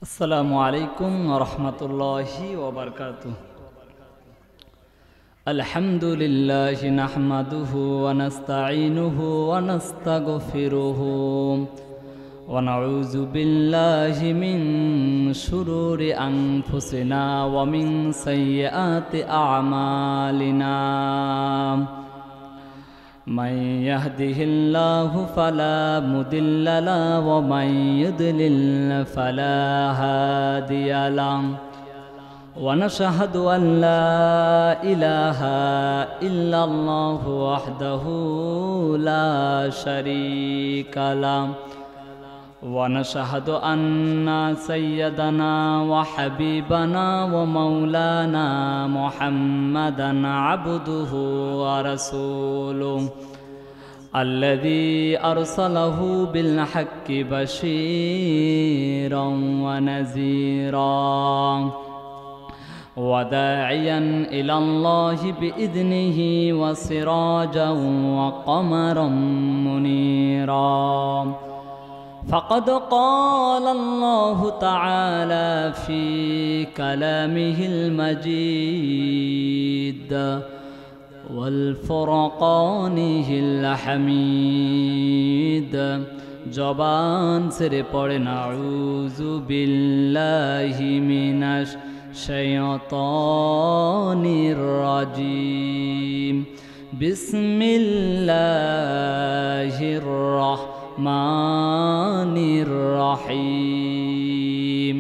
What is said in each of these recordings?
আসসালামু আলাইকুম ওয়া রাহমাতুল্লাহি ওয়া বারাকাতুহু। আলহামদুলিল্লাহি নাহমাদুহু ওয়া নাস্তাঈনুহু ওয়া নাস্তাগফিরুহু ওয়া নাউযু বিল্লাহি মিন শুরুরি আনফুসিনা ওয়া মিন সাইয়্যাতি আ'মালিনা। من يهده الله فلا مضل له ومن يضلل فلا هادي له ونشهد أن لا إله إلا الله وحده لا شريك له ونشهد أن سيدنا وحبيبنا ومولانا محمدا عبده ورسوله الذي أرسله بالحق بشيرا ونذيرا وداعيا إلى الله بإذنه وسراجا وقمرا منيرا فقد قال الله تعالى في كلامه المجيد والفرقانه الحميد জবান ছেড়ে পড়ে নাউযু বিল্লাহি মিনাশ শাইতানির রাজিম বিসমিল্লাহির রাহমানির রহিম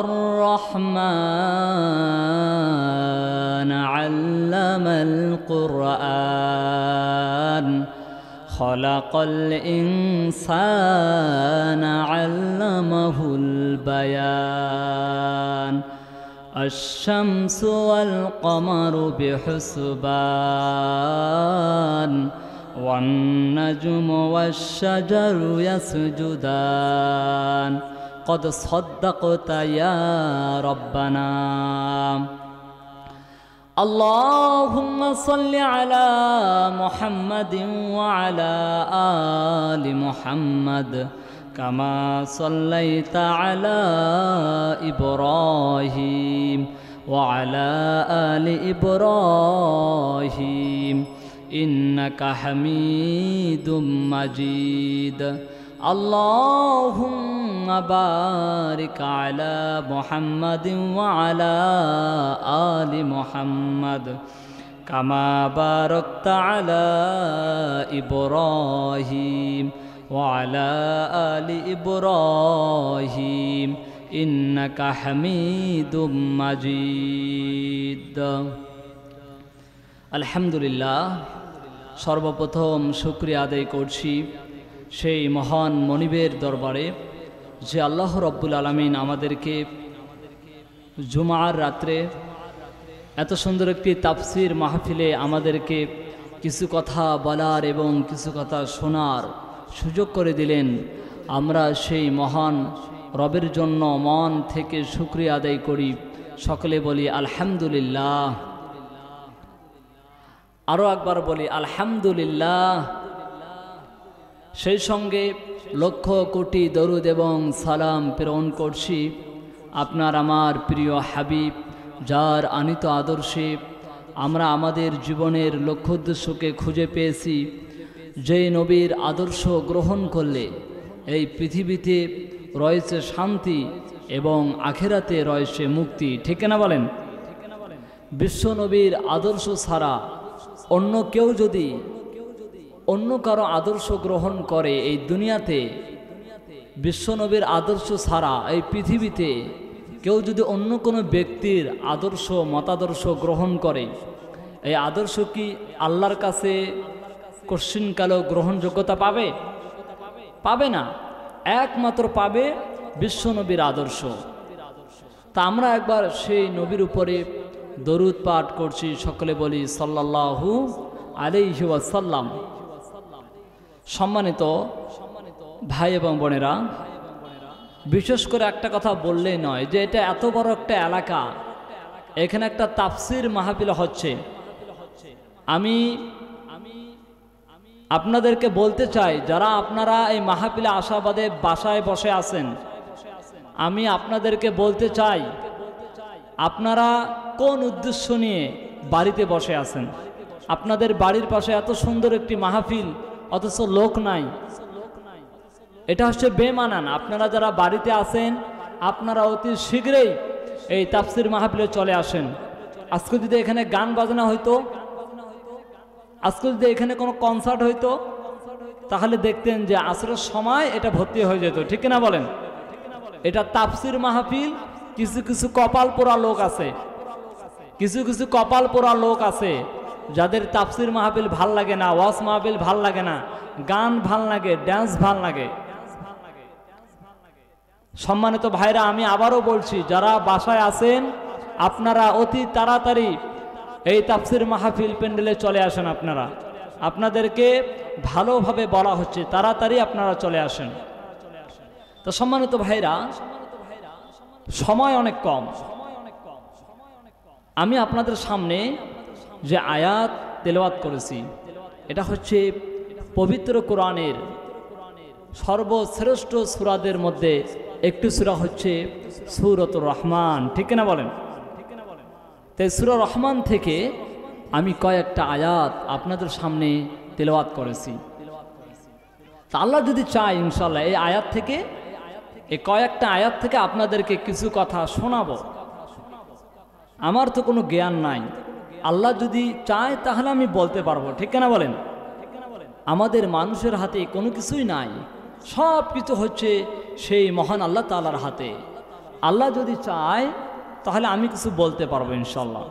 الرحمن علم القرآن خلق الإنسان علمه البيان الشمس والقمر بحسبان والنجم والشجر يسجدان قد صدقت يا ربنا اللهم صل على محمد وعلى آل محمد كما صليت على إبراهيم وعلى آل إبراهيم إنك حميد مجيد اللهم بارك على محمد وعلى آل محمد كما باركت على إبراهيم وعلى آل إبراهيم إنك حميد مجيد আলহামদুলিল্লাহ। সর্বপ্রথম শুকরিয়া আদায় করছি সেই মহান মনিবের দরবারে যে আল্লাহ রব্বুল আলামিন আমাদেরকে জুমার রাত্রে এত সুন্দর একটি তাফসির মাহফিলে আমাদেরকে কিছু কথা বলার এবং কিছু কথা শোনার সুযোগ করে দিলেন। আমরা সেই মহান রবের জন্য মন থেকে শুকরিয়া আদায় করি। সকলে বলি আলহামদুলিল্লাহ। আরও একবার বলি আলহামদুলিল্লাহ। সেই সঙ্গে লক্ষ কোটি দরুদ এবং সালাম প্রেরণ করছি আপনার আমার প্রিয় হাবিব, যার আনিত আদর্শে আমরা আমাদের জীবনের লক্ষ্য উদ্দেশ্যকে খুঁজে পেয়েছি। যেই নবীর আদর্শ গ্রহণ করলে এই পৃথিবীতে রয়েছে শান্তি এবং আখিরাতে রয়েছে মুক্তি। ঠিক না বলেন? বিশ্ব নবীর আদর্শ ছাড়া অন্য কেউ যদি অন্য কারো আদর্শ গ্রহণ করে এই দুনিয়াতে, বিশ্বনবীর আদর্শ ছাড়া এই পৃথিবীতে কেউ যদি অন্য কোনো ব্যক্তির আদর্শ মতাদর্শ গ্রহণ করে, এই আদর্শ কি আল্লাহর কাছে কোশ্চিনকালেও গ্রহণযোগ্যতা পাবে? পাবে না। একমাত্র পাবে বিশ্বনবীর আদর্শ। তা আমরা একবার সেই নবীর উপরে দরুদ পাঠ করছি। সকলে বলি সাল্লাল্লাহু আলাইহি ওয়াসাল্লাম। সম্মানিত ভাই এবং বোনেরা, বিশেষ করে একটা কথা বললেই নয় যে এটা এত বড় একটা এলাকা, এখানে একটা তাফসির মাহফিল হচ্ছে। আমি আপনাদেরকে বলতে চাই, যারা আপনারা এই মাহফিলে আশাবাদে বাসায় বসে আছেন, আমি আপনাদেরকে বলতে চাই, আপনারা কোন উদ্দেশ্য নিয়ে বাড়িতে বসে আছেন? আপনাদের বাড়ির পাশে এত সুন্দর একটি মাহফিল, অথচ লোক নাই। এটা হচ্ছে বেমানান। আপনারা যারা বাড়িতে আছেন, আপনারা অতি শীঘ্রই এই তাফসির মাহফিলে চলে আসেন। আজকে যদি এখানে গান বাজনা হইতো, আজকে যদি এখানে কোনো কনসার্ট হইতো, তাহলে দেখতেন যে আসরের সময় এটা ভর্তি হয়ে যেত, ঠিক না বলেন? এটা তাফসির মাহফিল। কিছু কিছু কপাল পোড়া লোক আছে, কিছু কিছু কপাল পোড়া লোক আছে যাদের তাফসির মাহফিল ভাল লাগে না, ওয়াজ মাহফিল ভাল লাগে না, গান ভাল লাগে, ড্যান্স ভাল লাগে। সম্মানিত ভাইরা, আমি আবারও বলছি, যারা বাসায় আছেন আপনারা অতি তাড়াতাড়ি এই তাফসির মাহফিল প্যান্ডেলে চলে আসেন। আপনাদেরকে ভালোভাবে বলা হচ্ছে, তাড়াতাড়ি আপনারা চলে আসেন। তো সম্মানিত ভাইরা, সময় অনেক কম। আমি আপনাদের সামনে যে আয়াত তেলাওয়াত করেছি, এটা হচ্ছে পবিত্র কোরআনের সর্বশ্রেষ্ঠ সূরাদের মধ্যে একটি সূরা হচ্ছে সূরাতুর রহমান, ঠিক না বলেন? তাই সূরা রহমান থেকে আমি কয়েকটা আয়াত আপনাদের সামনে তেলাওয়াত করেছি। তা আল্লাহ যদি চায়, ইনশাআল্লাহ এই আয়াত থেকে, এই কয়েকটা আয়াত থেকে আপনাদেরকে কিছু কথা শোনাবো। আমার তো কোনো জ্ঞান নাই, আল্লাহ যদি চায় তাহলে আমি বলতে পারবো, ঠিক না বলেন? আমাদের মানুষের হাতে কোনো কিছুই নাই, সব কিছু হচ্ছে সেই মহান আল্লাহ তাআলার হাতে। আল্লাহ যদি চায় তাহলে আমি কিছু বলতে পারবো ইনশাআল্লাহ।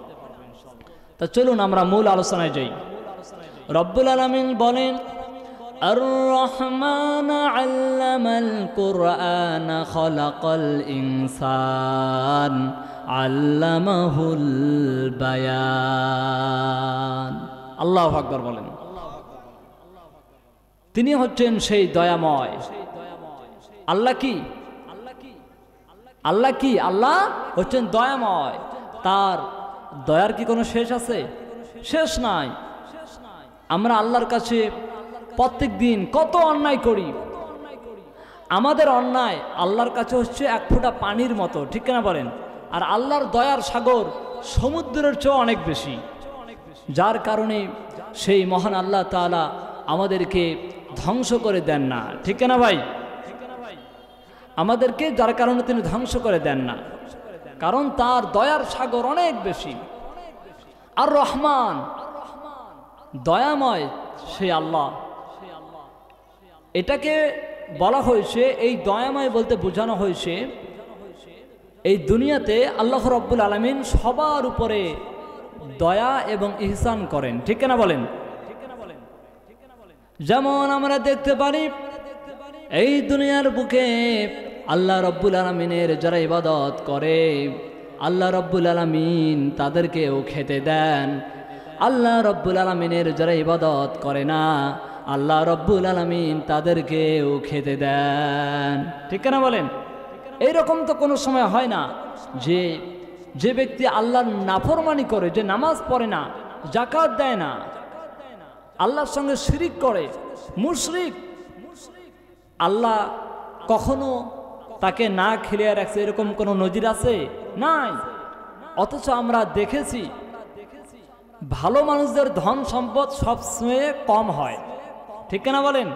তা চলুন আমরা মূল আলোচনায় যাই। রব্বুল আলামিন বলেন, আর রহমান আল্লামাল কুরআন খালাকাল ইনসান আল্লামাহুল বায়ান। আল্লাহু আকবার বলেন। তিনি হচ্ছেন সেই দয়াময়। আল্লাহ কি? আল্লাহ কি? আল্লাহ হচ্ছেন দয়াময়। তার দয়ার কি কোনো শেষ আছে? শেষ নাই। আমরা আল্লাহর কাছে প্রত্যেক দিন কত অন্যায় করি। আমাদের অন্যায় আল্লাহর কাছে হচ্ছে এক ফোঁটা পানির মতো, ঠিক না বলেন? আর আল্লাহর দয়ার সাগর সমুদ্রের চেয়ে অনেক বেশি, যার কারণে সেই মহান আল্লাহ তাআলা আমাদেরকে ধ্বংস করে দেন না, ঠিক না ভাই? আমাদেরকে যার কারণে তিনি ধ্বংস করে দেন না, কারণ তার দয়ার সাগর অনেক বেশি। আর রহমান, দয়াময় সেই আল্লাহ। এটাকে বলা হয়েছে, এই দয়াময় বলতে বোঝানো হয়েছে এই দুনিয়াতে আল্লাহ রাব্বুল আলামিন সবার উপরে দয়া এবং ইহসান করেন, ঠিক না বলেন? যেমন আমরা দেখতে পারি এই দুনিয়ার বুকে আল্লাহ রাব্বুল আলামিনের যারা ইবাদত করে, আল্লাহ রাব্বুল আলামিন তাদেরকেও খেতে দেন। আল্লাহ রাব্বুল আলামিনের যারা ইবাদত করে না, আল্লাহ রাব্বুল আলামিন তাদেরকেও খেতে দেন, ঠিক না বলেন? এইরকম তো কোনো সময় হয় না যে ব্যক্তি আল্লাহর নাফরমানি করে, যে নামাজ পড়ে না, যাকাত দেয় না, আল্লাহর সঙ্গে শিরিক করে, মুশরিক, আল্লাহ কখনো তাকে না খেলিয়ে রাখছে, এরকম কোনো নজির আছে? নাই। অথচ আমরা দেখেছি ভালো মানুষদের ধন সম্পদ সবসময় কম হয়, ঠিক না বলেন?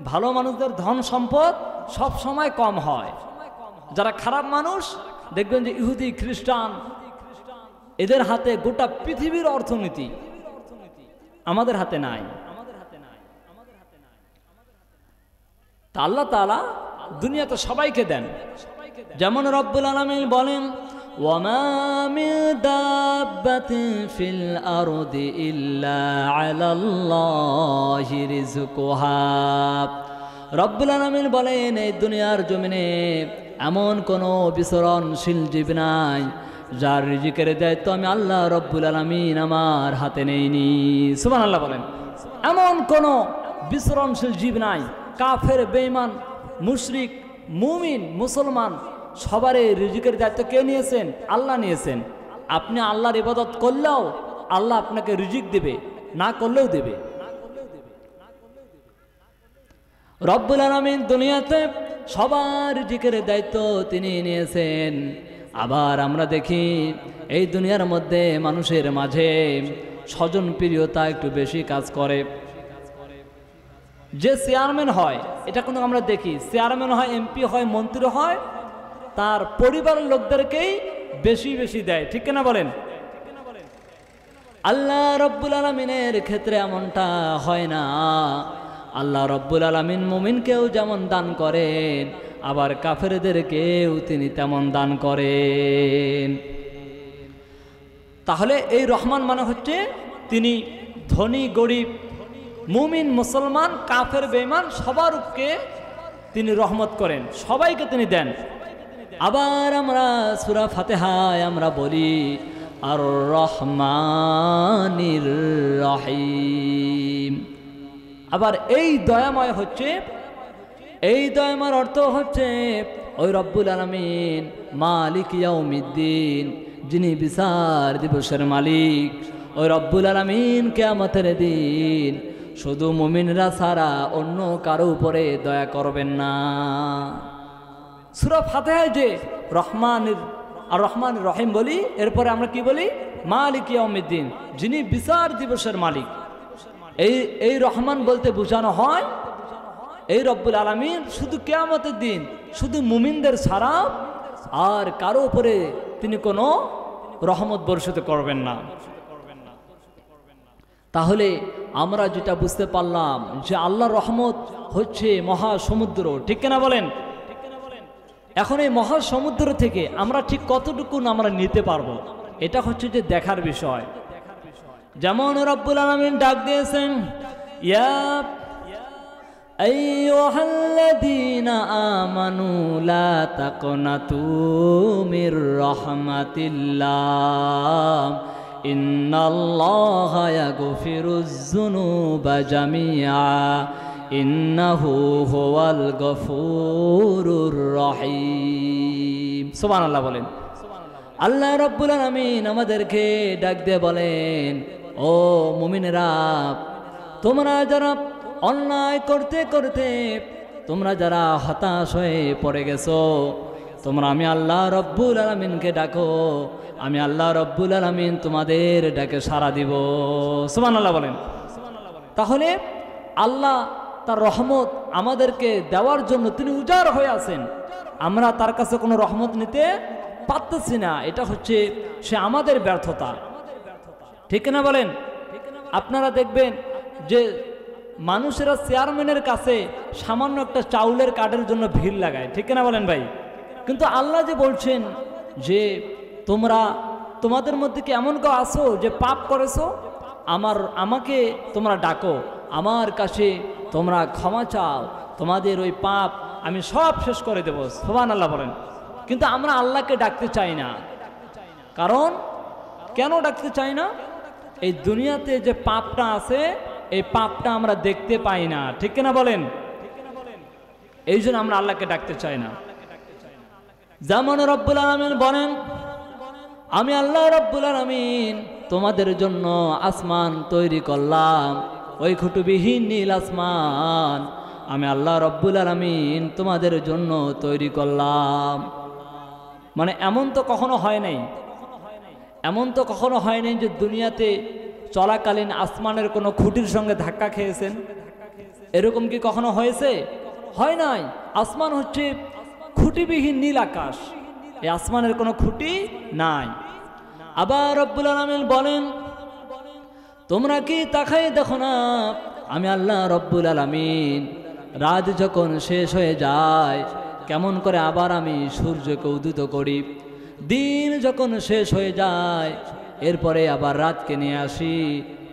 ভালো মানুষদের ধন সম্পদ সব সময় কম হয়। যারা খারাপ মানুষ দেখবেন যে ইহুদি, খ্রিস্টান, এদের হাতে গোটা পৃথিবীর অর্থনীতি, আমাদের হাতে নাই। তা আল্লাহ তাআলা দুনিয়াতে সবাইকে দেন। যেমন রব্বুল আলামিন বলেন, ওয়ামা মিন দাব্বাতিন ফিল আরদি ইল্লা আলাল্লাহি রিজকুহা। রব্বুল আলামিন বলেন, এই দুনিয়ার জমিনে এমন কোনো বিচরণশীল জীব নাই যার রিজিকের দায়িত্ব আমি আল্লাহ রব্বুল আলামিন আমার হাতে নেইনি। সুবহানাল্লাহ বলেন। এমন কোনো বিচরণশীল জীব নাই। কাফের, বেঈমান, মুশরিক, মুমিন, মুসলমান, সবারই রিজিকের দায়িত্ব কে নিয়েছেন? আল্লাহ নিয়েছেন। আপনি আল্লাহর ইবাদত করলেও আল্লাহ আপনাকে রিজিক দেবে, না করলেও দেবে। রব্বুল আলামিন দুনিয়াতে সবার রিজিকের দায়িত্ব তিনি নিয়েছেন। আবার আমরা দেখি এই দুনিয়ার মধ্যে মানুষের মাঝে স্বজন প্রিয়তা একটু বেশি কাজ করে। যে চেয়ারম্যান হয়, এটা কিন্তু আমরা দেখি, চেয়ারম্যান হয়, এমপি হয়, মন্ত্রী হয়, তার পরিবারের লোকদেরকেই বেশি বেশি দেয়, ঠিক কিনা বলেন? আল্লাহ রব্বুল আলামিনের ক্ষেত্রে এমনটা হয় না। আল্লাহ রব্বুল আলামিন মুমিনকেও যেমন দান করেন, আবার কাফেরদেরকেও তিনি তেমন দান করেন। তাহলে এই রহমান মানে হচ্ছে তিনি ধনী গরিব, মুমিন মুসলমান, কাফের বেঈমান সবার উপরে তিনি রহমত করেন, সবাইকে তিনি দেন। আবার আমরা সূরা ফাতিহায় আমরা বলি আর রহমানির রহিম। আবার এই দয়াময় হচ্ছে, এই দয়াময়ের অর্থ হচ্ছে ওই রব্বুল আলামিন মালিক ইয়াউমিদ্দিন, যিনি বিচার দিবসের মালিক। ওই রব্বুল আলামিন কিয়ামতের দিন শুধু মুমিনরা ছাড়া অন্য কারো উপরে দয়া করবেন না। সূরা ফাতিহায় যে রহমানির আর রহমান রহিম বলি, এরপরে আমরা কি বলি? মালিক ইয়াউমিদ্দিন, যিনি বিচার দিবসের মালিক। এই রহমান বলতে বোঝানো হয় এই রব্বুল আলামিন শুধু কিয়ামতের দিন শুধু মুমিনদের ছাড়া আর কারো উপরে তিনি কোনো রহমত বর্ষিত করবেন না। তাহলে আমরা যেটা বুঝতে পারলাম যে আল্লাহর রহমত হচ্ছে মহাসমুদ্র, ঠিক কিনা বলেন? এখন এই মহাসমুদ্র থেকে আমরা ঠিক কতটুকু আমরা নিতে পারবো, এটা হচ্ছে যে দেখার বিষয়। যেমন রব্বুল আলামিন ডাক দিয়েছেন, ইয়া আইয়ুহাল্লাযীনা আমানু লা তাকনাতু মির রাহমাতিল্লাহ ইন্নাল্লাহা ইয়াগফিরুয যুনুবা জামিআ ইন্নাহু হুয়াল গফুরুর রহিম। সুবহানাল্লাহ বলেন। আল্লাহ রাব্বুল আলামিন আমাদেরকে ডাক দিয়ে বলেন, ও মুমিনেরা, তোমরা যারা অন্যায় করতে করতে তোমরা যারা হতাশ হয়ে পড়ে গেছো, তোমরা আমি আল্লাহ রাব্বুল আলামিনকে ডাকো, আমি আল্লাহ রাব্বুল আলামিন তোমাদের ডাকে সাড়া দিব। সুবহানাল্লাহ বলেন। তাহলে আল্লাহ তার রহমত আমাদেরকে দেওয়ার জন্য তিনি উজাড় হয়ে আছেন, আমরা তার কাছে কোনো রহমত নিতে পারতেছি না। এটা হচ্ছে সে আমাদের ব্যর্থতা, ঠিক না বলেন? আপনারা দেখবেন যে মানুষেরা চেয়ারম্যানের কাছে সামান্য একটা চাউলের কার্ডের জন্য ভিড় লাগায়, ঠিক না বলেন ভাই? কিন্তু আল্লাহ যে বলছেন যে তোমাদের মধ্যে কি এমন কেউ আছো যে পাপ করেছো, আমাকে তোমরা ডাকো, আমার কাছে তোমরা ক্ষমা চাও, তোমাদের ওই পাপ আমি সব শেষ করে দেবো। সুবহানাল্লাহ বলেন। কিন্তু আমরা আল্লাহকে ডাকতে চাই না। কারণ কেন ডাকতে চাই না? এই দুনিয়াতে যে পাপটা আছে এই পাপটা আমরা দেখতে পাই না, ঠিক কিনা বলেন? এই জন্য আমরা আল্লাহকে ডাকতে চাই না। যেমন রব্বুল আলামিন বলেন, আমি আল্লাহ রব্বুল আলামিন তোমাদের জন্য আসমান তৈরি করলাম, ওই খুঁটিবিহীন নীল আসমান আমি আল্লাহ রব্বুল আলামিন তোমাদের জন্য তৈরি করলাম। মানে এমন তো কখনো হয় নাই, এমন তো কখনো হয় নাই যে দুনিয়াতে চলাকালীন আসমানের কোনো খুঁটির সঙ্গে ধাক্কা খেয়েছেন, এরকম কি কখনো হয়েছে? হয় নাই। আসমান হচ্ছে খুঁটিবিহীন নীল আকাশ, এই আসমানের কোনো খুঁটি নাই। আবার রব্বুল আলামিন বলেন, তোমরা কি তাকাই দেখো না আমি আল্লাহ রব্বুল আলামিন রাত যখন শেষ হয়ে যায় কেমন করে আবার আমি সূর্যকে উদিত করি, দিন যখন শেষ হয়ে যায় এরপরে আবার রাতকে নিয়ে আসি,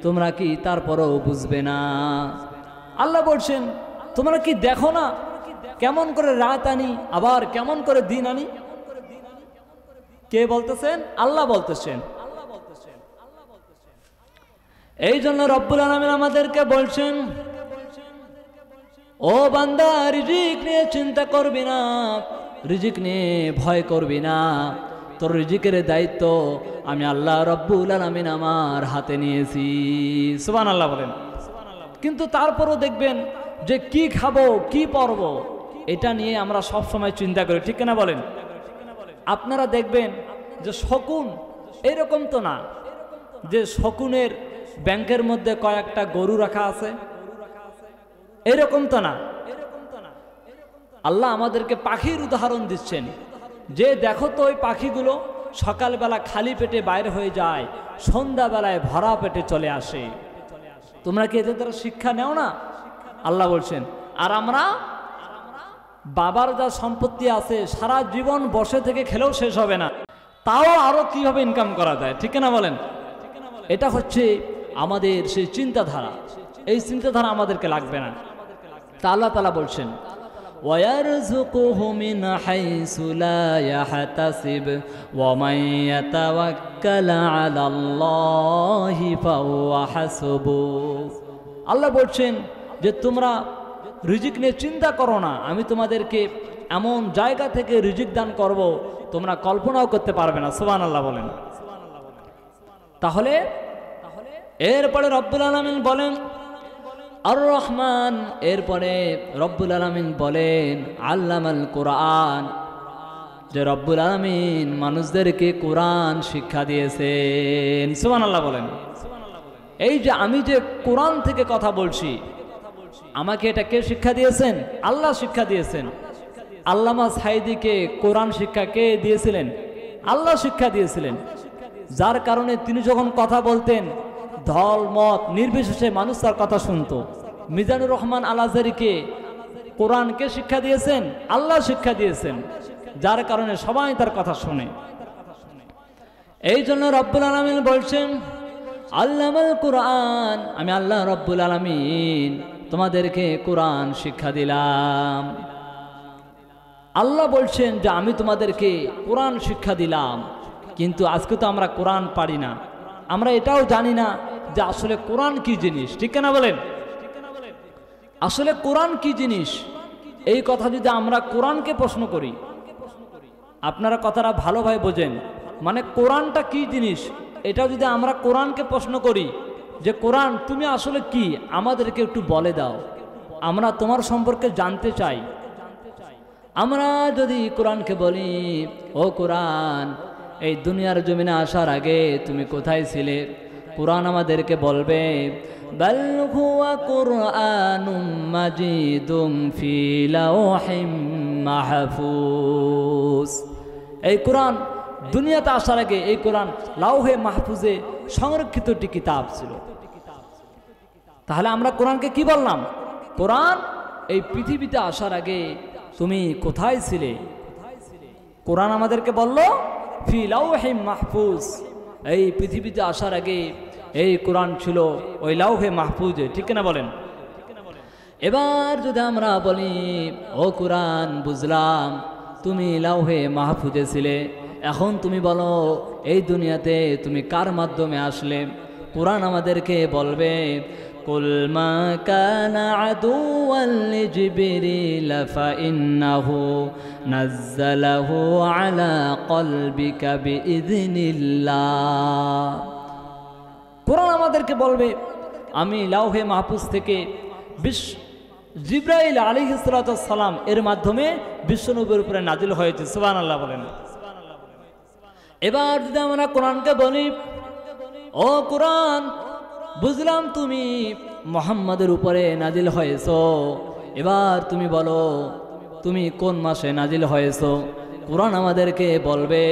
তোমরা কি তারপরও বুঝবে না? আল্লাহ বলছেন, তোমরা কি দেখো না কেমন করে রাত আনি আবার কেমন করে দিন আনি? কে বলতেছেন? আল্লাহ বলতেছেন। এই জন্য রব্বুল আলামিন আমাদেরকে বলছেন, ও বান্দা, রিজিক নিয়ে চিন্তা করবি না, রিজিক নিয়ে ভয় করবি না, তোর রিজিকের দায়িত্ব আমি আল্লাহ রব্বুল আলামিন আমার হাতে নিয়েছি। সুবহানাল্লাহ বলেন। কিন্তু তারপরও দেখবেন যে কি খাবো কি পরবো, এটা নিয়ে আমরা সব সময় চিন্তা করি, ঠিক কিনা বলেন? আপনারা দেখবেন যে শকুন এরকম তো না যে শকুনের ব্যাংকের মধ্যে কয়েকটা গরু রাখা আছে, এরকম তো না। আল্লাহ আমাদেরকে পাখির উদাহরণ দিচ্ছেন যে দেখো তো ওই পাখিগুলো সকালবেলা খালি পেটে বাইরে হয়ে যায়, সন্ধ্যাবেলায় ভরা পেটে চলে আসে। তোমরা কি এদের দ্বারা শিক্ষা নেও না? আল্লাহ বলছেন। আর আমরা বাবার যা সম্পত্তি আছে সারা জীবন বসে থেকে খেলেও শেষ হবে না, তাও আরো কিভাবে ইনকাম করা যায়, ঠিক না বলেন? এটা হচ্ছে আমাদের সেই চিন্তাধারা। এই চিন্তাধারা আমাদেরকে লাগবে না। তা আল্লাহ তাআলা বলছেন وَيَرْزُقُهُ مِنْ حَيْثُ لَا يَحْتَسِبُ وَمَنْ يَتَوَكَّلْ عَلَى اللَّهِ فَهُوَ حَسْبُهُ। আল্লাহ বলছেন যে তোমরা রিজিক নিয়ে চিন্তা করো না, আমি তোমাদেরকে এমন জায়গা থেকে রিজিক দান করব তোমরা কল্পনাও করতে পারবে না। সুবহানাল্লাহ বলেন। তাহলে এরপরে রব্বুল আলামিন বলেন আর রহমান, এরপরে রব্বুল আলামিন বলেন আল্লামাল কোরআন, যে রব্বুল আলামিন মানুষদেরকে কোরআন শিক্ষা দিয়েছেন। সুবহানাল্লাহ বলেন। এই যে আমি যে কোরআন থেকে কথা বলছি, আমাকে এটা কে শিক্ষা দিয়েছেন? আল্লাহ শিক্ষা দিয়েছেন। আল্লামা সাঈদীকে কোরআন শিক্ষা কে দিয়েছিলেন? আল্লাহ শিক্ষা দিয়েছিলেন। যার কারণে তিনি যখন কথা বলতেন দল মত নির্বিশেষে মানুষ তার কথা শুনতো। মিজানুর রহমান আল আজহারীকে কোরআনকে শিক্ষা দিয়েছেন, আল্লাহ শিক্ষা দিয়েছেন, যার কারণে সবাই তার কথা শুনে। এই জন্য রব্বুল আলামিন বলছেন আল্লামাল কোরআন, আমি আল্লাহ রব্বুল আলামিন তোমাদেরকে কোরআন শিক্ষা দিলাম। আল্লাহ বলছেন যে আমি তোমাদেরকে কোরআন শিক্ষা দিলাম, কিন্তু আজকে তো আমরা কোরআন পারি না, আমরা এটাও জানি না যে আসলে কোরআন কি জিনিস, ঠিক না বলেন? আসলে কোরআন কি জিনিস এই কথা যদি আমরা কোরআনকে প্রশ্ন করি, আপনারা কথাটা ভালোভাবে বোঝেন, মানে কোরআনটা কি জিনিস এটা যদি আমরা কোরআনকে প্রশ্ন করি যে কোরআন তুমি আসলে কি, আমাদেরকে একটু বলে দাও, আমরা তোমার সম্পর্কে জানতে চাই। আমরা যদি কোরআনকে বলি ও কোরআন এই দুনিয়ার জমিনে আসার আগে তুমি কোথায় ছিলে, কোরআন আমাদেরকে বলবে বাল হুয়া কুরআনুম মাজিদুম ফি লাওহিম মাহফুজ। এই কোরআন দুনিয়াতে আসার আগে এই কোরআন লাওহে মাহফুজে সংরক্ষিত একটি কিতাব ছিল। তাহলে আমরা কোরআনকে কি বললাম? কোরআন এই পৃথিবীতে আসার আগে তুমি কোথায় ছিলে? কোরআন আমাদেরকে বলল ফি লাওহিম মাহফুজ, এই পৃথিবীতে আসার আগে এই কোরআন ছিল ওই লাওহে মাহফুজে, ঠিক না বলেন? এবার যদি আমরা বলি ও কোরআন বুঝলাম তুমি লাওহে মাহফুজে ছিলে, এখন তুমি বলো এই দুনিয়াতে তুমি কার মাধ্যমে আসলে? কোরআন আমাদেরকে বলবে কুল মা কানা আদুওয়াল লিজিবরিল ফাইন্নাহু নাযালাহু আলা কলবিকা বিইذনিল্লাহ। কোরআন আমাদেরকে বলবে আমি লাওহে মাহফুজ থেকে জিবরাইল আলাইহিস সালাতু সালাম এর মাধ্যমে বিশ্বনবীর উপরে নাজিল হয়েছে। সুবহানাল্লাহ বলেন। এবার যদি আমরা কোরআনকে বলি ও কোরআন বুঝলাম তুমি মুহাম্মাদের উপরে নাজিল হয়েছো, এবার তুমি বলো তুমি কোন মাসে নাজিল হয়েছো? কোরআন আমাদেরকে বলবে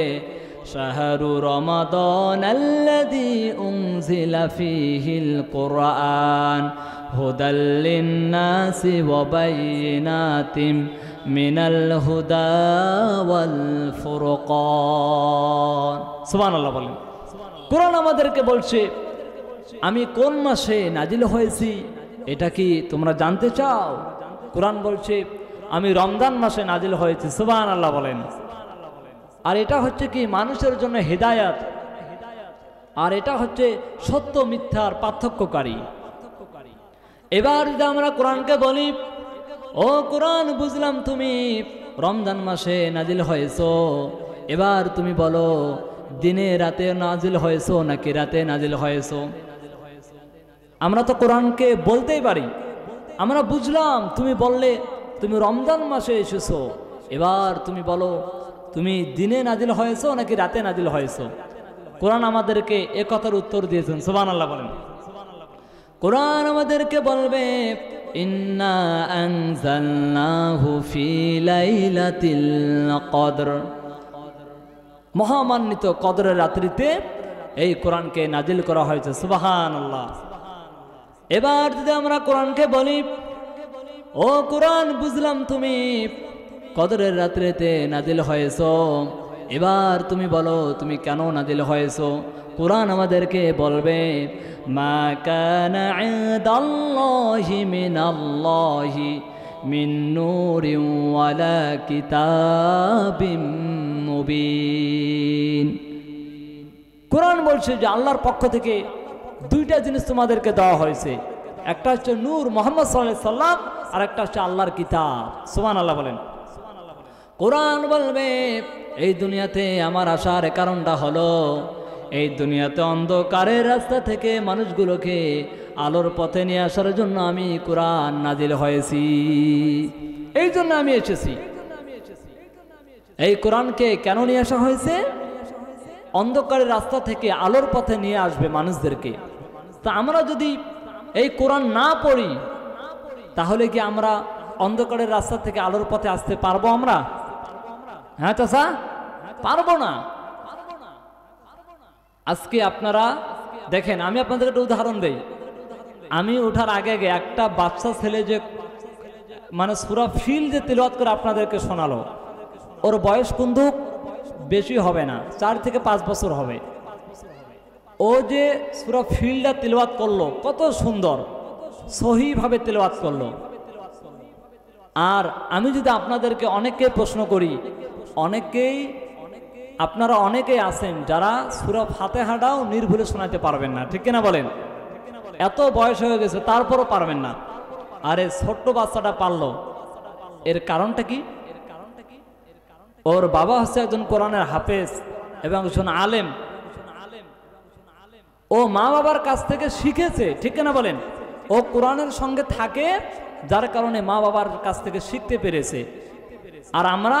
শাহরু রমাদানাল্লাযী উনজিলা ফীহিল কুরআন হুদাল লিন-নাসি ওয়া বাইয়িনাতিম মিনাল হুদা ওয়াল ফুরকান। সুবহানাল্লাহ বলেন। কোরআন আমাদেরকে বলছে আমি কোন মাসে নাজিল হয়েছি এটা কি তোমরা জানতে চাও? কোরআন বলছে আমি রমজান মাসে নাজিল হয়েছি। সুবহানাল্লাহ বলেন। আর এটা হচ্ছে কি মানুষের জন্য হিদায়াত, আর এটা হচ্ছে সত্য মিথ্যার পার্থক্যকারী। এবার যদি আমরা কোরআনকে বলি ও কোরআন বুঝলাম তুমি রমজান মাসে নাজিল হয়েছো, এবার তুমি বলো দিনে রাতে নাজিল হয়েছো নাকি রাতে নাজিল হয়েছো? আমরা তো কোরআনকে বলতেই পারি আমরা বুঝলাম তুমি বললে তুমি রমজান মাসে এসেছো, এবার তুমি বলো তুমি দিনে নাজিল হয়েছো নাকি রাতে নাজিল হয়েছো। কোরআন আমাদেরকে এ কথার উত্তর দিয়েছেন, সুবহানাল্লাহ বলেন। কোরআন আমাদেরকে বলবে ইন্না আনজালনাহু ফি লাইলাতিল কদর, মহামান্বিত কদরের রাত্রিতে এই কোরআনকে নাজিল করা হয়েছে, সুবহানাল্লাহ। এবার যদি আমরা কোরআনকে বলি ও কোরআন বুঝলাম তুমি কদরের রাত্রিতে নাজিল হয়েছো, এবার তুমি বলো তুমি কেন নাজিল হয়েছো। কোরআন আমাদেরকে বলবে মা কানা ইনদাল্লাহি মিনাল্লাহি মিন নূরিন ওয়ালা কিতাবিম মুবিন। কোরআন বলছে যে আল্লাহর পক্ষ থেকে দুইটা জিনিস তোমাদেরকে দেওয়া হয়েছে, একটা হচ্ছে নূর মুহাম্মদ সাল্লাল্লাহু আলাইহি সাল্লাম, আর একটা হচ্ছে আল্লাহর কিতাব, সুবহানাল্লাহ বলেন। কোরআন বলবে এই দুনিয়াতে আমার আসার কারণটা হলো এই দুনিয়াতে অন্ধকারের রাস্তা থেকে মানুষগুলোকে আলোর পথে নিয়ে আসার জন্য আমি কোরআন নাজিল হয়েছি, এই জন্য আমি এসেছি। এই কোরআনকে কেন নিয়ে আসা হয়েছে? অন্ধকারের রাস্তা থেকে আলোর পথে নিয়ে আসবে মানুষদেরকে। তা আমরা যদি এই কোরআন না পড়ি তাহলে কি আমরা অন্ধকারের রাস্তা থেকে আলোর পথে আসতে পারবো আমরা? হ্যাঁ চাচা, পারবো না। আজকে আপনারা দেখেন, আমি আপনাদের একটা উদাহরণ দেই। আমি ওঠার আগে আগে একটা বাচ্চা ছেলে যে মানে সূরা ফিল যে তিলাওয়াত করে আপনাদেরকে শোনালো, ওর বয়স কিন্তু বেশি হবে না, 4 থেকে 5 বছর হবে। ও যে সূরা ফিলটা তিলাওয়াত করলো কত সুন্দর সহিভাবে তিলাওয়াত করলো। আর আমি যদি আপনাদেরকে অনেককে প্রশ্ন করি, আপনারা অনেকেই আছেন যারা সূরা ফাতিহাটাও নির্ভুলে শোনাতে পারবেন না, ঠিক কিনা বলেন? এত বয়স হয়ে গেছে তারপরও পারবেন না। আরে ছোট্ট বাচ্চাটা পারলো, এর কারণটা কি? ওর বাবা হচ্ছে একজন কোরআনের হাফেজ এবং একজন আলেম। ও মা বাবার কাছ থেকে শিখেছে, ঠিক কিনা বলেন? ও কোরআনের সঙ্গে থাকে, যার কারণে মা বাবার কাছ থেকে শিখতে পেরেছে। আর আমরা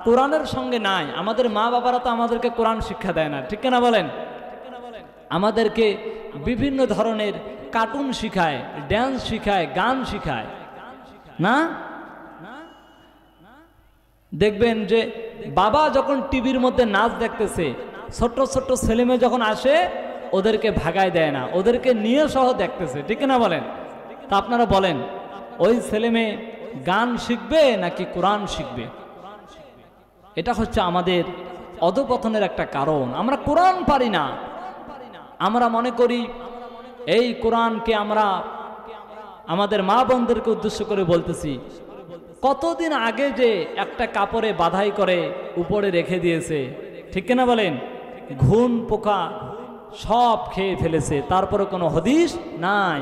কোরআনের সঙ্গে নাই, আমাদের মা বাবারা তো আমাদেরকে কোরআন শিক্ষা দেয় না, ঠিক কিনা বলেন? আমাদেরকে বিভিন্ন ধরনের কার্টুন শিখায়, ড্যান্স শিখায়, গান শিখায় না। দেখবেন যে বাবা যখন টিভির মধ্যে নাচ দেখতেছে, ছোট্ট ছোট্ট ছেলেমেয়ে যখন আসে ওদেরকে ভাগায় দেয় না, ওদেরকে নিয়ে সহ দেখতেছে, ঠিক না বলেন? তা আপনারা বলেন ওই ছেলেমেয়ে গান শিখবে নাকি কোরআন শিখবে? এটা হচ্ছে আমাদের অধঃপতনের একটা কারণ। আমরা কোরআন পারি না। আমরা মনে করি এই কোরআনকে আমরা আমাদের মা বোনদেরকে উদ্দেশ্য করে বলতেছি, কতদিন আগে যে একটা কাপড়ে বাঁধাই করে উপরে রেখে দিয়েছে, ঠিক কিনা বলেন? ঘুন পোকা সব খেয়ে ফেলেছে, তারপরে কোনো হদিস নাই।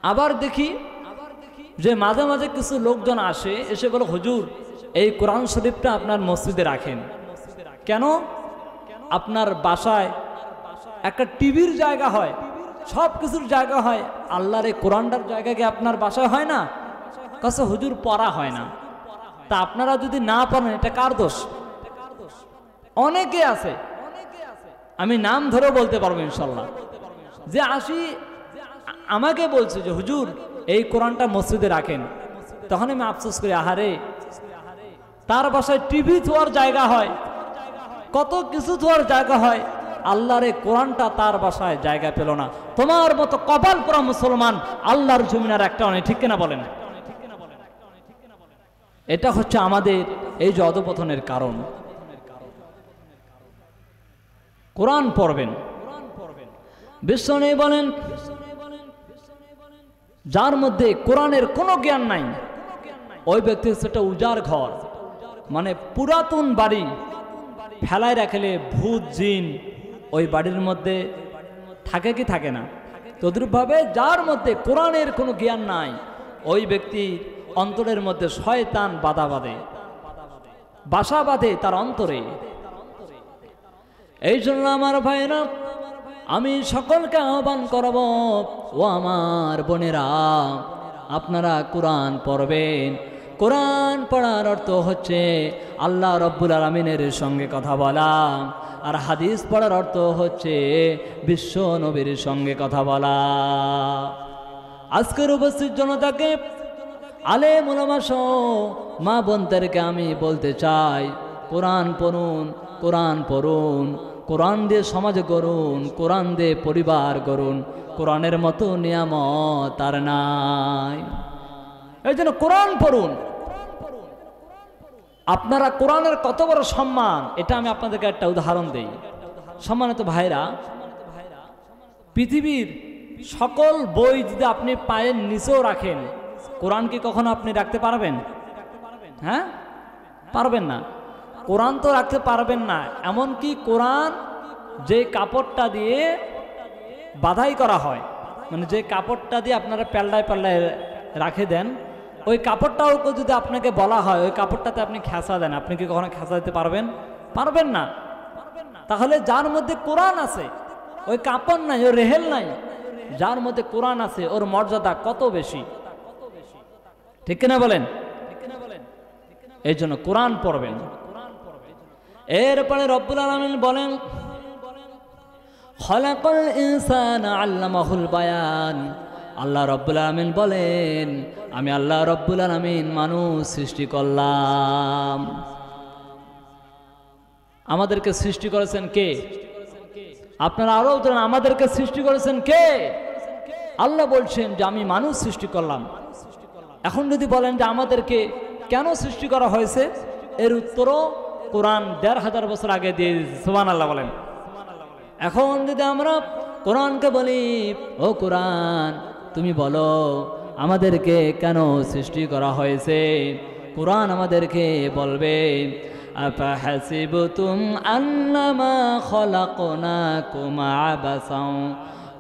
আবার দেখি যে মাঝে মাঝে কিছু লোকজন আসে, এসে বলে হুজুর এই কোরআন শরীফটা আপনার মসজিদে রাখেন কেন? আপনার বাসায় একটা টিভির জায়গা হয়, সব কিছুর জায়গা হয়, আল্লাহর এই কোরআনটার জায়গা কি আপনার বাসায় হয় না? কাছে হুজুর পড়া হয় না। তা আপনারা যদি না পড়েন এটা কার দোষ? অনেকে আছে, আমি নাম ধরে বলতে পারবো ইনশাল্লাহ, যে আসি আমাকে বলছে যে হুজুর এই কোরআনটা মসজিদে রাখেন। তখন আমি আফসোস করি, আহারে তার বাসায় টিভি থোয়ার জায়গা হয়, কত কিছু থোয়ার জায়গা হয়, আল্লাহর এই কোরআনটা তার বাসায় জায়গা পেল না। তোমার মতো কপাল পোড়া মুসলমান আল্লাহর জমিনার একটা অনেক, ঠিক কিনা বলেন? এটা হচ্ছে আমাদের এই যে অধঃপতনের কারণ। কোরআন পড়বেন। বিশ্বনবী বলেন যার মধ্যে কোরআনের কোনো জ্ঞান নাই ওই ব্যক্তি হচ্ছে একটা উজাড় ঘর, মানে পুরাতন বাড়ি ফেলায় রাখলে ভূত জিন ওই বাড়ির মধ্যে থাকে কি থাকে না। তদ্রূপভাবে যার মধ্যে কোরআনের কোনো জ্ঞান নাই ওই ব্যক্তি অন্তরের মধ্যে শয়তান বাধা বাঁধে, বাসা বাঁধে তার অন্তরে। এই জন্য আমার ভাইরা আমি সকলকে আহ্বান করব, ও আমার বোনেরা, আপনারা কোরআন পড়বেন। কোরআন পড়ার অর্থ হচ্ছে আল্লাহ রব্বুল আলামিনের সঙ্গে কথা বলা, আর হাদিস পড়ার অর্থ হচ্ছে বিশ্ব নবীর সঙ্গে কথা বলা। আজকের উপস্থিত জনতাকে, আলেম ওলামা সহ মা বোনদেরকে আমি বলতে চাই, কোরআন পড়ুন, কোরআন পড়ুন, কোরআন দিয়ে সমাজ গড়ুন, কোরআন দিয়ে পরিবার গড়ুন। কোরআনের মতো নিয়ামত আর নাই। এই জন্য কোরআন পড়ুন। আপনারা কোরআনের কত বড় সম্মান, এটা আমি আপনাদেরকে একটা উদাহরণ দেই। সম্মানিত ভাইরা, পৃথিবীর সকল বই যদি আপনি পায়ের নিচেও রাখেন, কোরআন কি কখনো আপনি রাখতে পারবেন? হ্যাঁ, পারবেন না। কোরআন তো রাখতে পারবেন না। এমনকি কোরআন যে কাপড়টা দিয়ে বাধাই করা হয়, মানে যে কাপড়টা দিয়ে আপনারা পাল্লায় পাল্লায় রাখে দেন, ওই কাপড়টাও যদি আপনাকে বলা হয় ওই কাপড়টাতে আপনি খেঁচা দেন, আপনি কি কখনো খেঁচা দিতে পারবেন? পারবেন না। তাহলে যার মধ্যে কোরআন আছে, ওই কাপড় নাই, ওই রেহেল নাই, যার মধ্যে কোরআন আছে ওর মর্যাদা কত বেশি, ঠিক কিনা বলেন? এই জন্য কোরআন পড়বেন। এরপরে রব্বুল আলামিন বলেন, খলাকাল ইনসানা আল্লামাহুল বায়ান। আল্লাহ রব্বুল আলামিন বলেন, আমি আল্লাহ রব্বুল আলামিন মানুষ সৃষ্টি করলাম। আমাদেরকে সৃষ্টি করেছেন কে? আপনারা আরো জানেন, আমাদেরকে সৃষ্টি করেছেন কে? আল্লাহ বলছেন যে আমি মানুষ সৃষ্টি করলাম। এখন যদি বলেন যে আমাদেরকে কেন সৃষ্টি করা হয়েছে, এর উত্তরও কোরআন ১৫০০ বছর আগে দিয়ে দিয়েছে। সুবহানাল্লাহ বলেন। এখন যদি আমরা কোরআনকে বলি, ও কোরআন তুমি বলো আমাদেরকে কেন সৃষ্টি করা হয়েছে, কোরআন আমাদেরকে বলবে, আফাহাসিবতুম আন্নামা খলাকনাকুম আবাসাও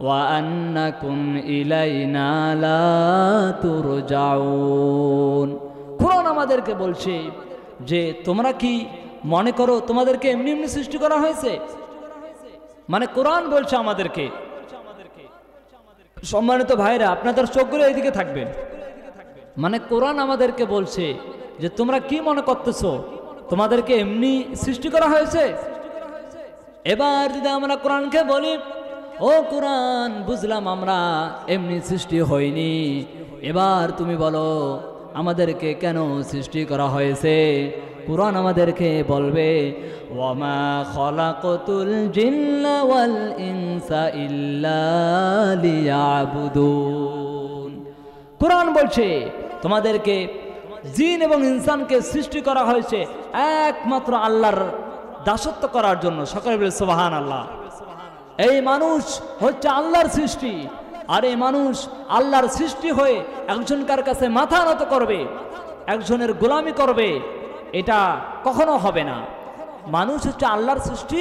ওয়া আন্নাকুম ইলাইনা লা তুরজাউন। কোরআন আমাদেরকে বলছে যে তোমরা কি মনে করো তোমাদেরকে এমনি এমনি সৃষ্টি করা হয়েছে? মানে কোরআন বলছে আমাদেরকে। সম্মানিত ভাইরা, আপনাদের চোখগুলো এইদিকে থাকবে। মানে কোরআন আমাদেরকে বলছে যে তোমরা কি মনে করতেছো তোমাদেরকে এমনি সৃষ্টি করা হয়েছে? এবার যদি আমরা কোরআনকে বলি, ও কোরআন বুঝলাম আমরা এমনি সৃষ্টি হয়নি, এবার তুমি বলো আমাদেরকে কেন সৃষ্টি করা হয়েছে? কোরআন আমাদেরকে বলবে, ওয়ামা খলাকতুল জিন্না ওয়াল ইনসা ইল্লা লিয়াবুদুন। কোরআন বলছে তোমাদেরকে জিন এবং ইনসানকে সৃষ্টি করা হয়েছে একমাত্র আল্লাহর দাসত্ব করার জন্য। সকলে বলে সুবহানাল্লাহ। এই মানুষ হচ্ছে আল্লাহর সৃষ্টি, আর এই মানুষ আল্লাহর সৃষ্টি হয়ে একজনকার কাছে মাথা নত করবে, একজনের গোলামি করবে, এটা কখনো হবে না। মানুষ হচ্ছে আল্লাহর সৃষ্টি,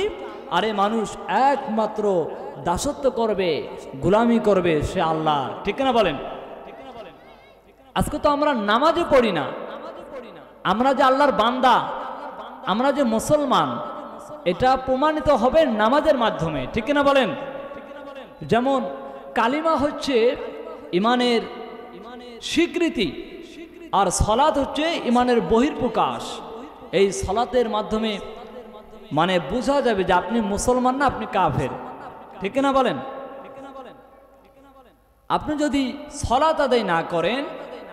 আর এই মানুষ একমাত্র দাসত্ব করবে, গোলামি করবে সে আল্লাহ। ঠিক না বলেন? আজকে তো আমরা নামাজে পড়ি না, আমরা যে আল্লাহর বান্দা, আমরা যে মুসলমান, এটা প্রমাণিত হবে নামাজের মাধ্যমে। ঠিক না বলেন? যেমন কালিমা হচ্ছে ইমানের স্বীকৃতি, আর সলাত হচ্ছে ইমানের বহির্প্রকাশ। এই সলাতের মাধ্যমে মানে বোঝা যাবে যে আপনি মুসলমান না আপনি কাফের। ঠিক না বলেন? আপনি যদি সলাত আদায় না করেন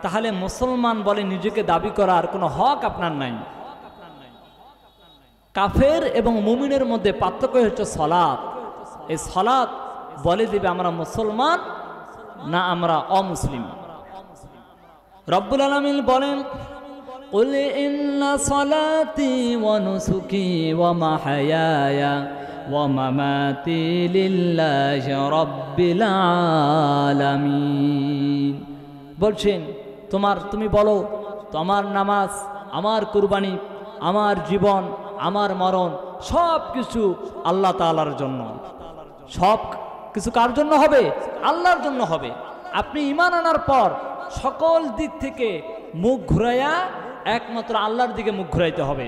তাহলে মুসলমান বলে নিজেকে দাবি করার কোনো হক আপনার নাই। কাফের এবং মুমিনের মধ্যে পার্থক্য হচ্ছে সলাত। এই সলাত বলে দিবে আমরা মুসলমান না আমরা অমুসলিম। রব্বুল আলামিন বলেন, কুল ইন্না সলাতি ওয়া নুসুকি ওয়া মাহইয়ায়া ওয়া মামাতি লিল্লাহি রাব্বিল আলামিন। বলছেন তুমি বলো তোমার নামাজ, আমার কুরবানি, আমার জীবন, আমার মরণ সব কিছু আল্লাহ তাআলার জন্য। সব কিছু কার জন্য হবে? আল্লাহর জন্য হবে। আপনি ঈমান আনার পর সকল দিক থেকে মুখ ঘুরাইয়া একমাত্র আল্লাহর দিকে মুখ ঘুরাইতে হবে।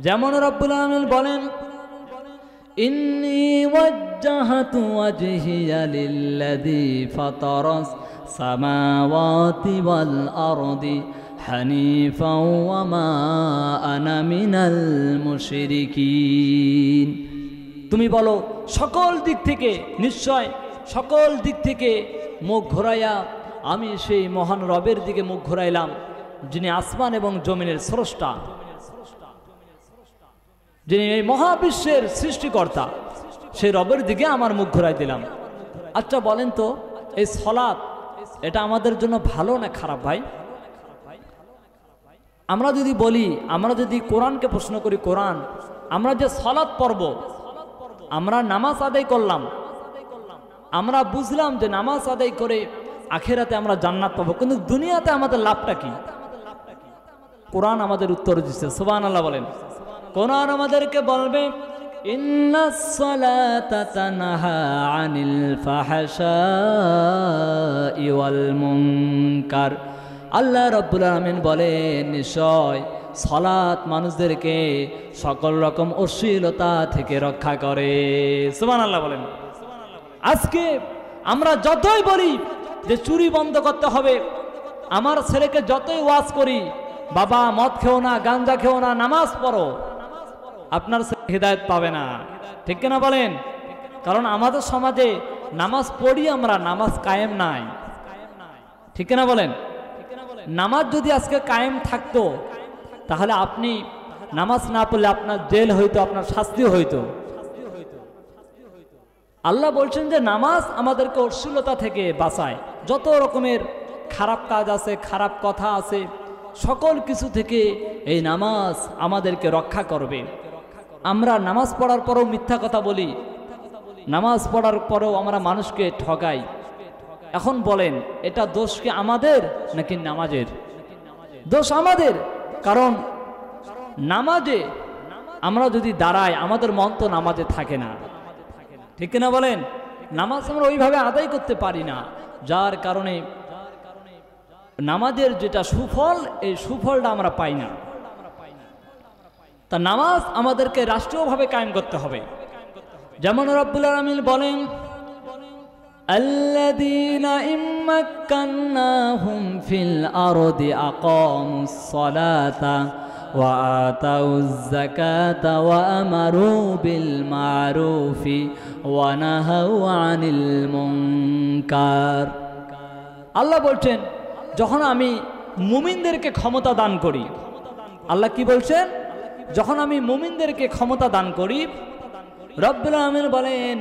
যেমন রব্বুল আলামিন বলেন, ইন্নী ওয়াজ্জাহতু ওয়াজহিয়া লিল্লাযী ফাতারাস সামাওয়াতি ওয়াল আরদি হানিফাও ওয়া মা আনা মিনাল মুশরিকিন। তুমি বলো সকল দিক থেকে, নিশ্চয় সকল দিক থেকে মুখ ঘোরাইয়া আমি সেই মহান রবের দিকে মুখ ঘোরাইলাম, যিনি আসমান এবং জমিনের স্রষ্টা, যিনি এই মহাবিশ্বের সৃষ্টিকর্তা, সেই রবের দিকে আমার মুখ ঘোরাই দিলাম। আচ্ছা বলেন তো, এই সালাত এটা আমাদের জন্য ভালো না খারাপ ভাই? আমরা যদি বলি, আমরা যদি কোরআনকে প্রশ্ন করি, কোরআন আমরা যে সালাত পড়ব, আমরা নামাজ আদায় করলাম, আমরা বুঝলাম যে নামাজ আদায় করে আখিরাতে আমরা জান্নাত পাবো, কিন্তু দুনিয়াতে আমাদের লাভটা কি? কোরআন আমাদের উত্তর দিচ্ছে, সুবহানাল্লাহ বলেন। কোরআন আমাদেরকে বলবে ইন্নাস সালাতা তানহা আনিল ফাহশাই ওয়াল মুনকার। আল্লাহ রাব্বুল আলামিন বলেন, নিশ্চয় সালাত মানুষদেরকে সকল রকম অশ্লীলতা থেকে রক্ষা করে। সুবহানাল্লাহ বলেন। আজকে আমরা যতই বলি যে চুরি বন্ধ করতে হবে, আমার ছেলেকে যতই ওয়াজ করি, বাবা মদ খেও না, গাঞ্জা খেও না, নামাজ পড়ো, আপনার হিদায়াত পাবে না, ঠিক কিনা বলেন? কারণ আমাদের সমাজে নামাজ পড়ি আমরা, নামাজ কায়েম নাই, ঠিক কিনা বলেন? নামাজ যদি আজকে কায়েম থাকতো, তাহলে আপনি নামাজ না পড়লে আপনার জেল হইতো, আপনার শাস্তি হইতো। আল্লাহ বলছেন যে নামাজ আমাদেরকে অশ্লীলতা থেকে বাঁচায়, যত রকমের খারাপ কাজ আছে, খারাপ কথা আছে, সকল কিছু থেকে এই নামাজ আমাদেরকে রক্ষা করবে। আমরা নামাজ পড়ার পরেও মিথ্যা কথা বলি, নামাজ পড়ার পরেও আমরা মানুষকে ঠকাই। এখন বলেন, এটা দোষ কি আমাদের নাকি নামাজের? দোষ আমাদের, কারণ নামাজে আমরা যদি দাঁড়াই, আমাদের মন তো নামাজে থাকে না, ঠিক কিনা বলেন? নামাজ আমরা ওইভাবে আদায় করতে পারি না, যার কারণে নামাজের যেটা সুফল, এই সুফলটা আমরা পাই না। তা নামাজ আমাদেরকে রাষ্ট্রীয়ভাবে কায়েম করতে হবে। যেমন রব্বুল আলামিন বলেন, আল্লাযীনা ইম্মাক্কান্নাহুম ফিল আরদি আকামুস সালাতা ওয়া আতাউয যাকাতা ওয়া আমারু বিল মারুফি ওয়া নাহাউ আনিল মুনকার। আল্লাহ বলছেন, যখন আমি মুমিনদেরকে ক্ষমতা দান করি, আল্লাহ কি বলছেন? যখন আমি মুমিনদেরকে ক্ষমতা দান করি, রব্বুল আলামিন বলেন,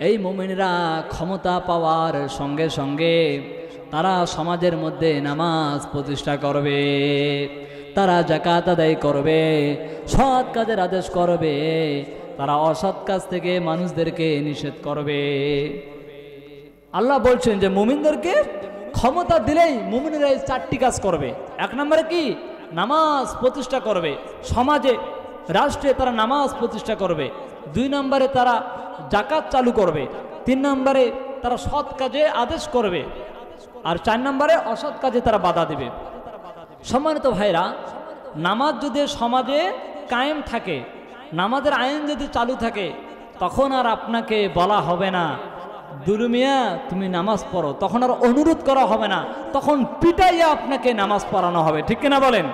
এই মুমিনরা ক্ষমতা পাওয়ার সঙ্গে সঙ্গে তারা সমাজের মধ্যে নামাজ প্রতিষ্ঠা করবে, তারা যাকাত আদায় করবে, সৎ কাজের আদেশ করবে, তারা অসৎ কাজ থেকে মানুষদেরকে নিষেধ করবে। আল্লাহ বলছেন যে মুমিনদেরকে ক্ষমতা দিলেই মুমিনরা এই 4টি কাজ করবে। 1 নম্বরে কি? নামাজ প্রতিষ্ঠা করবে, সমাজে রাষ্ট্রে তারা নামাজ প্রতিষ্ঠা করবে। 2 নম্বরে তারা যাকাত চালু করবে। 3 নম্বরে তারা সৎ কাজে আদেশ করবে, আর 4 নম্বরে অসৎ কাজে তারা বাধা দেবে। সম্মানিত ভাইরা, নামাজ যদি সমাজে কায়েম থাকে, নামাজের আইন যদি চালু থাকে, তখন আর আপনাকে বলা হবে না দুলুমিয়া তুমি নামাজ পড়ো, তখন আর অনুরোধ করা হবে না, তখন পিটাইয়া আপনাকে নামাজ পড়ানো হবে, ঠিক কিনা বলেন?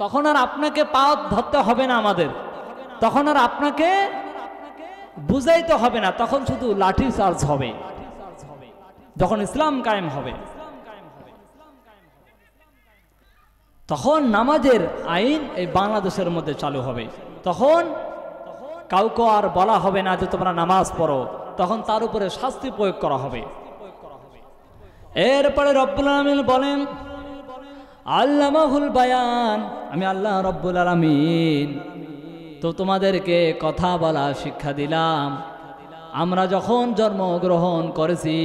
তখন আর আপনাকে পা ধরতে হবে না আমাদের, তখন আর আপনাকে বুঝাইতে হবে না, তখন শুধু লাঠি চার্জ হবে, যখন ইসলাম কায়েম হবে। তখন নামাজের আইন এই বাংলাদেশের মধ্যে চালু হবে, তখন কাউকে আর বলা হবে না যে তোমরা নামাজ পড়ো, তখন তার উপরে শাস্তি প্রয়োগ করা হবে। এরপরে রব্বুল আলামিন বলেন, আল্লামাহুল বায়ান, আমি আল্লাহ রব্বুল আলামিন তো তোমাদেরকে কথা বলা শিক্ষা দিলাম। আমরা যখন জন্মগ্রহণ করেছি,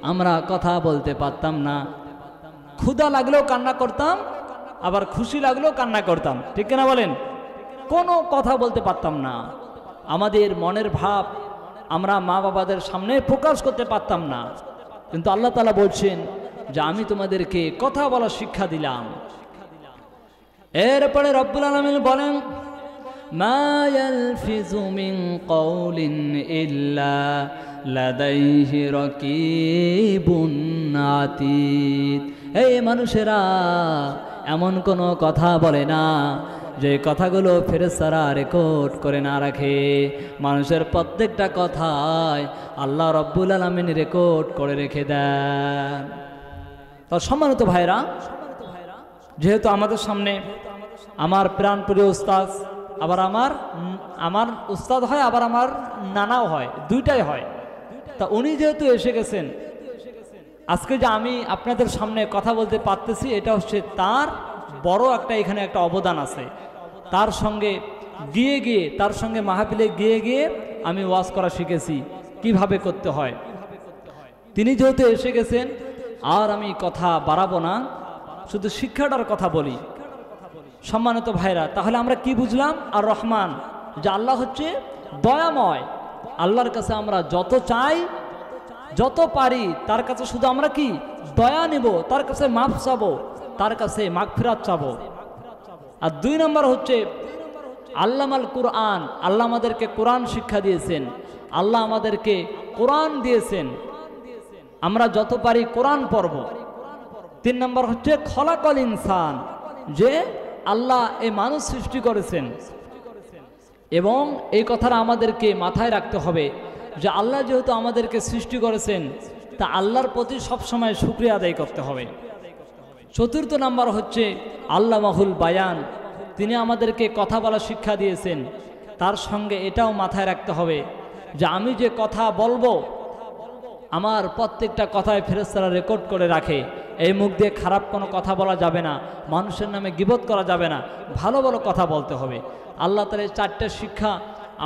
আমরা কথা বলতে পারতাম না, ক্ষুধা লাগলেও কান্না করতাম, আবার খুশি লাগলেও কান্না করতাম, ঠিক কিনা বলেন? কোনো কথা বলতে পারতাম না, আমাদের মনের ভাব আমরা মা বাবাদের সামনে প্রকাশ করতে পারতাম না। কিন্তু আল্লাহ তাআলা বলছেন যে আমি তোমাদেরকে কথা বলার শিক্ষা দিলাম। এরপরে রব্বুল আলামিন বলেন, মা ইয়ালফিযু মিন কওলিন ইল্লা লাদাইহি রাকীবুন আতীদ। এই মানুষেরা এমন কোনো কথা বলে না যে কথাগুলো ফেরেশতারা রেকর্ড করে না রাখে। মানুষের প্রত্যেকটা কথায় আল্লাহ রব্বুল আলামিন রেকর্ড করে রেখে দেন। তো সম্মানিত ভাইরা, যেহেতু আমাদের সামনে আমার প্রাণপ্রিয় উস্তাদ, আবার আমার উস্তাদ হয়, আবার আমার নানাও হয়, দুইটাই হয়। তা উনি যেহেতু এসে গেছেন, আজকে যে আমি আপনাদের সামনে কথা বলতে পারতেছি, এটা হচ্ছে তার বড় এখানে একটা অবদান আছে। তার সঙ্গে গিয়ে তার সঙ্গে মাহফিলে গিয়ে আমি ওয়াজ করা শিখেছি কিভাবে করতে হয়। তিনি যেহেতু এসে গেছেন, আর আমি কথা বাড়াবো না, শুধু শিক্ষাটার কথা বলি। সম্মানিত ভাইরা, তাহলে আমরা কি বুঝলাম? আর রহমান, যে আল্লাহ হচ্ছে দয়াময়। আল্লাহর কাছে আমরা যত চাই, যত পারি, তার কাছে শুধু আমরা কি দয়া নিব, তার কাছে মাফ চাবো, তার কাছে মাগফিরাত চাবো। আর 2 নম্বর হচ্ছে আল্লামাল কুরআন। আল্লাহ আমাদেরকে কোরআন শিক্ষা দিয়েছেন, আল্লাহ আমাদেরকে কোরআন দিয়েছেন, আমরা যত পারি কোরআন পড়ব। 3 নম্বর হচ্ছে খলাকল ইনসান, যে আল্লাহ এই মানুষ সৃষ্টি করেছেন, এবং এই কথাটা আমাদেরকে মাথায় রাখতে হবে যে আল্লাহ যেহেতু আমাদেরকে সৃষ্টি করেছেন, তা আল্লাহর প্রতি সবসময় শুকরিয়া আদায় করতে হবে। 4 নম্বর হচ্ছে আল্লামাহুল বায়ান, তিনি আমাদেরকে কথা বলা শিক্ষা দিয়েছেন। তার সঙ্গে এটাও মাথায় রাখতে হবে যে আমি যে কথা বলবো, আমার প্রত্যেকটা কথায় ফেরেশতারা রেকর্ড করে রাখে। এই মুখ দিয়ে খারাপ কোনো কথা বলা যাবে না, মানুষের নামে গীবত করা যাবে না, ভালো ভালো কথা বলতে হবে। আল্লাহ তাআলা 4টা শিক্ষা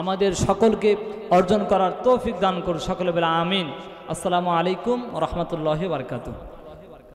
আমাদের সকলকে অর্জন করার তৌফিক দান করুন। সকলে বলে আমিন। আসসালামু আলাইকুম ওয়া রাহমাতুল্লাহি ওয়া বারাকাতুহু।